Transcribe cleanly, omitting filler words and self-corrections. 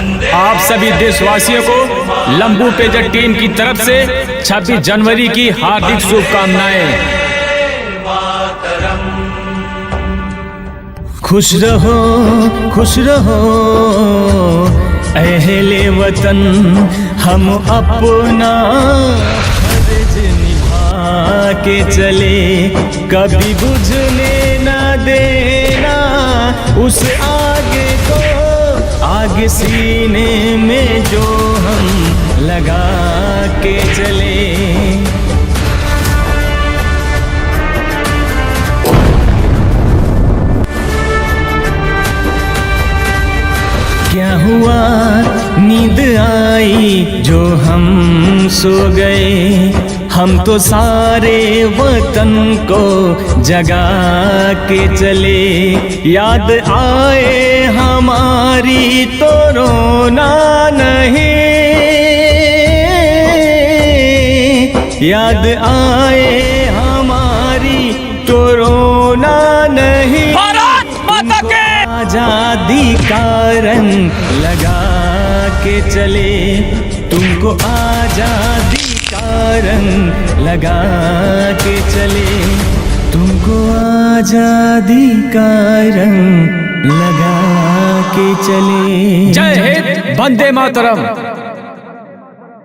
आप सभी देशवासियों को लंबू पेजर टीम की तरफ से 26 जनवरी की हार्दिक शुभकामनाएं। खुश रहो अहले वतन, हम अपना फर्ज निभा के चले, कभी बुझने ना देना उस आगे को, आगे सीने में जो हम लगा के चले। क्या हुआ नींद आई जो हम सो गए, हम तो सारे वतन को जगा के चले। याद आए हमारी तो रोना नहीं, याद आए हमारी तो रोना नहीं। आजादी का रंग लगा के चले, तुमको आजादी का रंग लगा के चले, तुमको आजादी का रंग लगा के चले। जय हिंद, वंदे मातरम।